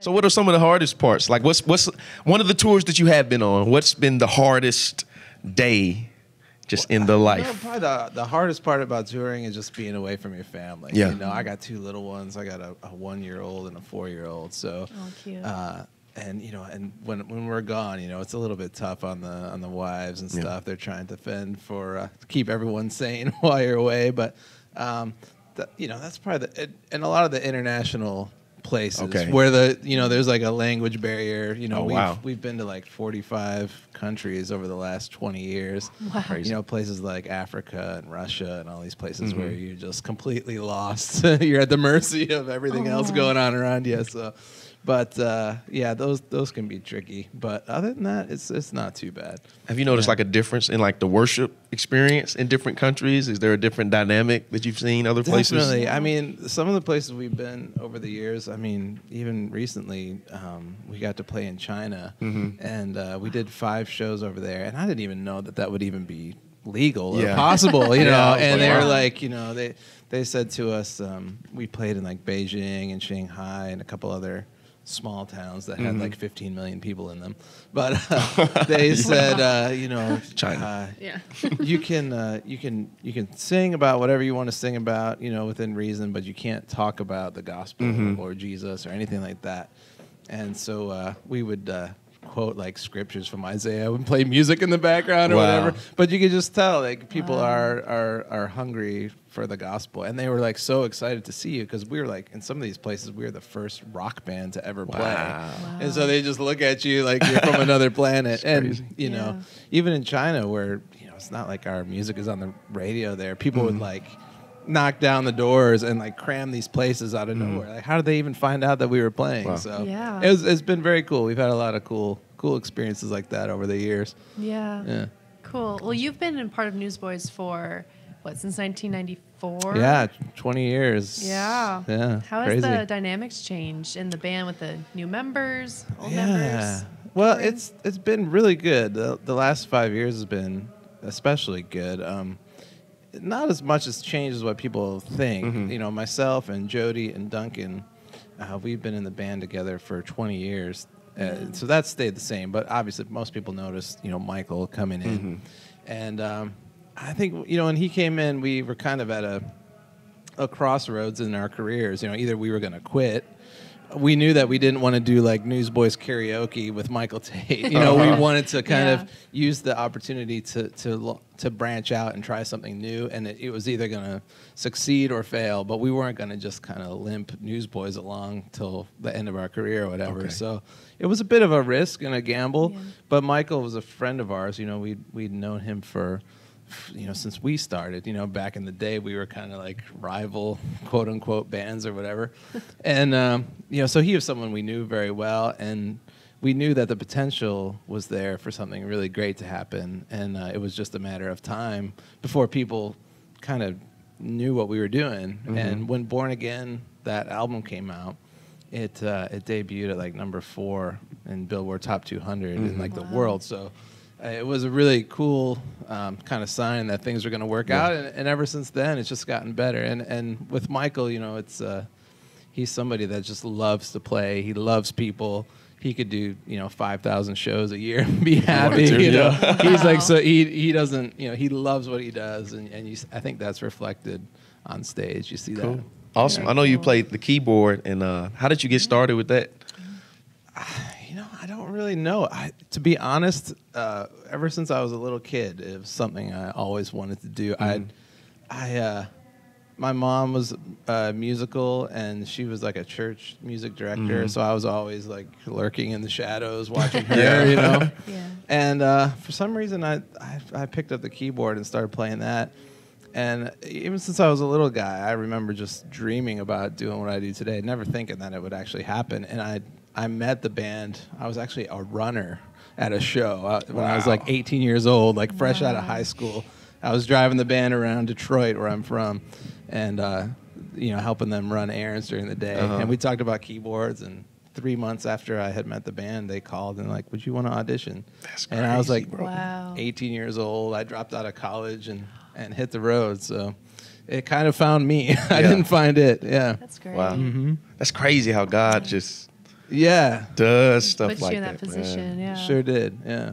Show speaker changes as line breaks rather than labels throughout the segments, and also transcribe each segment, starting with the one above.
So what are some of the hardest parts? Like what's one of the tours that you have been on? What's been the hardest day just in the life?
Probably the hardest part about touring is just being away from your family.
Yeah.
You know, I got two little ones. I got a 1-year-old and a 4-year-old. So,
cute.
and you know, and when we're gone, you know, it's a little bit tough on the wives and stuff.
Yeah.
They're trying to fend for to keep everyone sane while you're away. But you know, that's probably and a lot of the international places where there's like a language barrier. You know, we've been to like 45 countries over the last 20 years.
Wow.
You know, places like Africa and Russia and all these places where you're just completely lost. You're at the mercy of everything else going on around you. So, but yeah, those can be tricky. But other than that, it's not too bad.
Have you noticed like a difference in like the worship experience in different countries? Is there a different dynamic that you've seen other places?
Definitely. I mean, some of the places we've been over the years, I mean, even recently, we got to play in China, and we did 5 shows over there, and I didn't even know that would even be legal or possible, you know. And they were like, you know, they said to us, we played in like Beijing and Shanghai and a couple other small towns that had like 15 million people in them, but they said, you know,
China.
you can sing about whatever you want to sing about, you know, within reason, but you can't talk about the gospel or Jesus or anything like that. And so we would quote like scriptures from Isaiah and play music in the background or whatever. But you could just tell like people are hungry for the gospel, and they were like so excited to see you because we were like in some of these places we were the first rock band to ever play, and so they just look at you like you're from another planet. And you know, even in China where you know it's not like our music is on the radio there, people would like knock down the doors and like cram these places out of nowhere. Like, how did they even find out that we were playing? So it's been very cool. We've had a lot of cool experiences like that over the years.
Yeah. Cool. Well, you've been in part of Newsboys for what, since 1994?
Yeah, 20 years.
Yeah. How has
crazy.
the dynamics changed in the band with the new members, old members?
Well, it's been really good. The last 5 years has been especially good. Not as much has changed as what people think. You know, myself and Jody and Duncan, we've been in the band together for 20 years. So that stayed the same. But obviously, most people noticed, you know, Michael coming in. And I think, you know, when he came in, we were kind of at a crossroads in our careers. You know, either we were going to quit. We knew that we didn't want to do like Newsboys karaoke with Michael Tate. You know, we wanted to kind of use the opportunity to branch out and try something new, and it was either going to succeed or fail. But we weren't going to just kind of limp Newsboys along till the end of our career or whatever. So it was a bit of a risk and a gamble. But Michael was a friend of ours. You know, we'd known him for, you know, since we started. You know, back in the day, we were kind of like rival, quote unquote, bands or whatever. And you know, so he was someone we knew very well, and we knew that the potential was there for something really great to happen. And it was just a matter of time before people kind of knew what we were doing. And when Born Again, that album came out, it debuted at like number 4 in Billboard Top 200 in like the world. So it was a really cool kind of sign that things were going to work out, and ever since then, it's just gotten better. And with Michael, you know, it's he's somebody that just loves to play. He loves people. He could do, you know, 5,000 shows a year and be happy. You know, he's like, so he doesn't, you know, he loves what he does, and I think that's reflected on stage. You see that.
Awesome.
Very
I know you
cool.
played the keyboard, and how did you get started with that?
You know, I don't really know. To be honest, ever since I was a little kid, it was something I always wanted to do. My mom was musical, and she was like a church music director, so I was always like lurking in the shadows watching her, you know. And for some reason, I picked up the keyboard and started playing that. And even since I was a little guy, I remember just dreaming about doing what I do today, never thinking that it would actually happen. And I met the band. I was actually a runner at a show when I was like 18 years old, like fresh out of high school. I was driving the band around Detroit, where I'm from, and you know, helping them run errands during the day. And we talked about keyboards. And 3 months after I had met the band, they called and like, "Would you want to audition?"
That's crazy,
and I was like,
wow.
18 years old. I dropped out of college and hit the road. So it kind of found me. I didn't find it. Yeah.
That's great.
Wow. That's crazy how God just
Yeah,
does stuff
Puts
like
you in
that.
that position.
Man.
Yeah.
sure did. Yeah,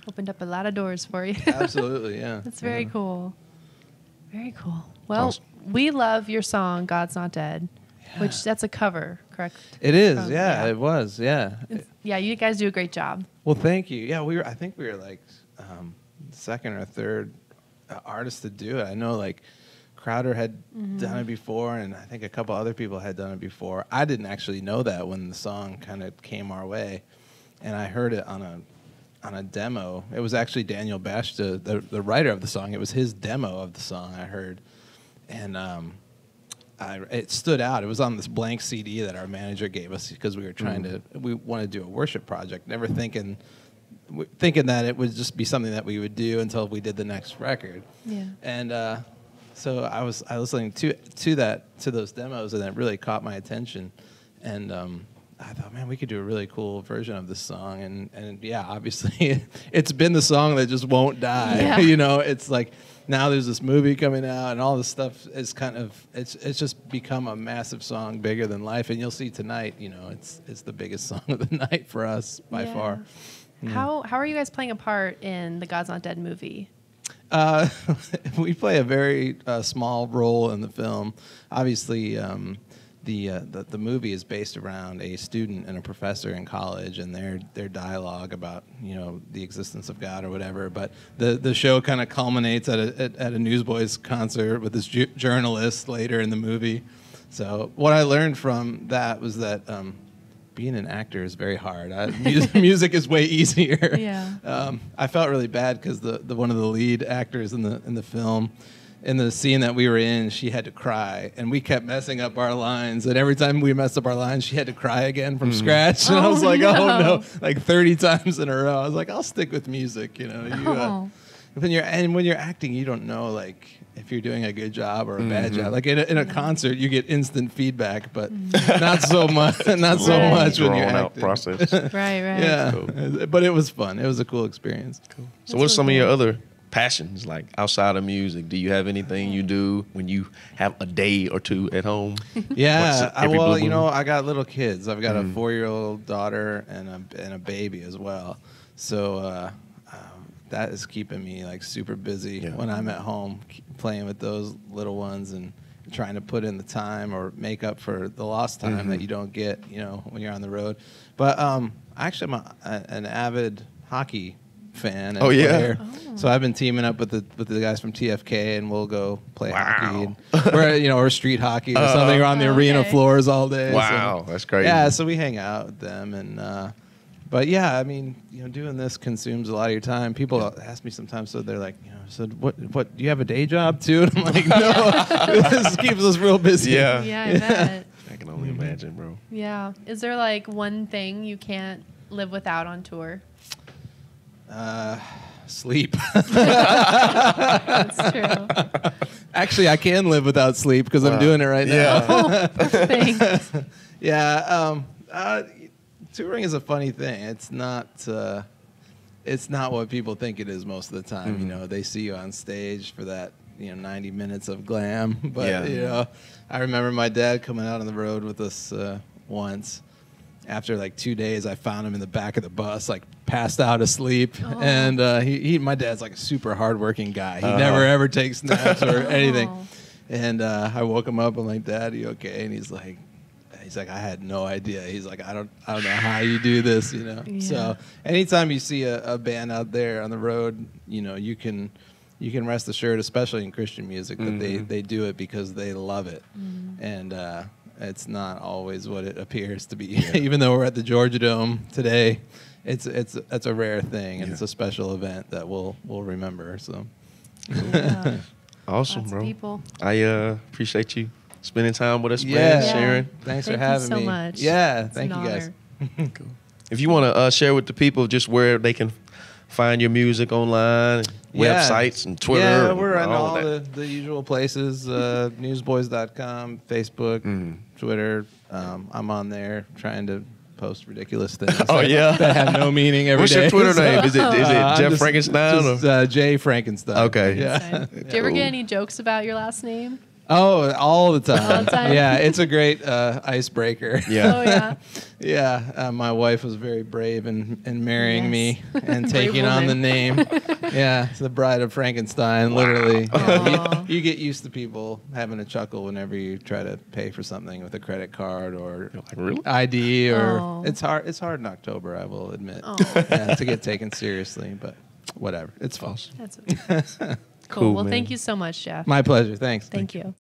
Opened up a lot of doors for you.
absolutely. Yeah,
That's very
yeah.
cool. Very cool. Well,
Awesome.
we love your song "God's Not Dead," which that's a cover, correct?
It is.
From-
Yeah, it was. Yeah.
Yeah, you guys do a great job.
Well, thank you. Yeah, I think we were like second or third artist to do it. I know like Crowder had done it before, and I think a couple other people had done it before. I didn't actually know that when the song kind of came our way, and I heard it on a demo. It was actually Daniel Bashta, the writer of the song. It was his demo of the song I heard, and it stood out. It was on this blank CD that our manager gave us because we were we wanted to do a worship project, never thinking that it would just be something that we would do until we did the next record.
Yeah.
And so I was listening to those demos, and it really caught my attention. And I thought, man, we could do a really cool version of this song. And yeah, obviously, it's been the song that just won't die.
Yeah.
You know, it's like now there's this movie coming out, and all this stuff is kind of it's just become a massive song, bigger than life. And you'll see tonight, you know, it's the biggest song of the night for us by
Yeah.
far.
How are you guys playing a part in the God's Not Dead movie?
We play a very small role in the film. Obviously, the movie is based around a student and a professor in college and their dialogue about, you know, the existence of God or whatever. But the show kind of culminates at a Newsboys concert with this journalist later in the movie. So what I learned from that was that being an actor is very hard. Music is way easier.
Yeah.
I felt really bad because the one of the lead actors in the film, in the scene that we were in, she had to cry, and we kept messing up our lines. And every time we messed up our lines, she had to cry again from scratch. And I was like,
no.
oh no, like 30 times in a row. I was like, I'll stick with music. You know, when you're acting, you don't know like if you're doing a good job or a bad job. Like in a concert, you get instant feedback, but not so much. Not so
Right.
much when you're
Drawn out
acting.
process.
Right.
Yeah,
Cool.
but it was fun. It was a cool experience. Cool.
So what's some of your other passions, like outside of music? Do you have anything you do when you have a day or two at home?
Yeah,
What's every
well,
blue
you know,
moon?
I got little kids. I've got a 4-year-old daughter and a baby as well. So that is keeping me like super busy when I'm at home, playing with those little ones and trying to put in the time or make up for the lost time that you don't get, you know, when you're on the road. But actually, I'm an avid hockey fan. And player. So I've been teaming up with the guys from TFK, and we'll go play hockey, or street hockey or something, or on the arena floors all day.
Wow,
so,
that's crazy.
Yeah, so we hang out with them, and but yeah, I mean, you know, doing this consumes a lot of your time. People ask me sometimes, so they're like, you know, so what do you have a day job too? And I'm like, no, this keeps us real busy.
Yeah.
Yeah, I bet.
I can only imagine, bro.
Yeah. Is there like one thing you can't live without on tour?
Sleep.
That's true.
Actually, I can live without sleep because I'm doing it right now.
Oh, perfect.
Yeah, touring is a funny thing. It's not what people think it is most of the time. You know, they see you on stage for that, 90 minutes of glam. But you know, I remember my dad coming out on the road with us once. After like 2 days, I found him in the back of the bus, like passed out asleep.
Oh.
And my dad's like a super hardworking guy. He never ever takes naps or anything. And I woke him up. I'm like, Dad, are you okay? And he's like, I had no idea. He's like, I don't know how you do this, you know.
Yeah.
So anytime you see a band out there on the road, you know, you can rest assured, especially in Christian music, that they do it because they love it. And it's not always what it appears to be. Even though we're at the Georgia Dome today, it's a rare thing, and it's a special event that we'll remember. So
Yeah.
Awesome,
Lots
bro.
of people.
I appreciate you spending time with us,
Yeah.
man,
Yeah.
sharing.
thanks for
Thank you
having
so
me.
much.
Yeah,
It's
thank
an
you guys.
honor.
If you want to share with the people just where they can find your music online, websites, and Twitter.
Yeah,
and
we're on all
that.
the usual places, newsboys.com, Facebook, Twitter. I'm on there trying to post ridiculous things that have no meaning every day.
What's your Twitter name? Is it
I'm
Jeff Frankenstein?
Just, Jay Frankenstein.
Okay.
Yeah.
Do you ever get any jokes about your last name?
Oh, all the time.
All the time?
Yeah, it's a great icebreaker.
Yeah.
Oh yeah.
Yeah, my wife was very brave in marrying me and
Brave
taking on the
woman.
name. Yeah, it's the bride of Frankenstein, literally.
Aw.
You get used to people having a chuckle whenever you try to pay for something with a credit card or
Like, really?
ID or
Oh.
it's hard. It's hard in October, I will admit,
Oh.
to get taken seriously. But whatever, it's fun.
That's okay.
Cool,
Well,
man.
thank you so much, Jeff.
My pleasure. Thanks.
Thank you.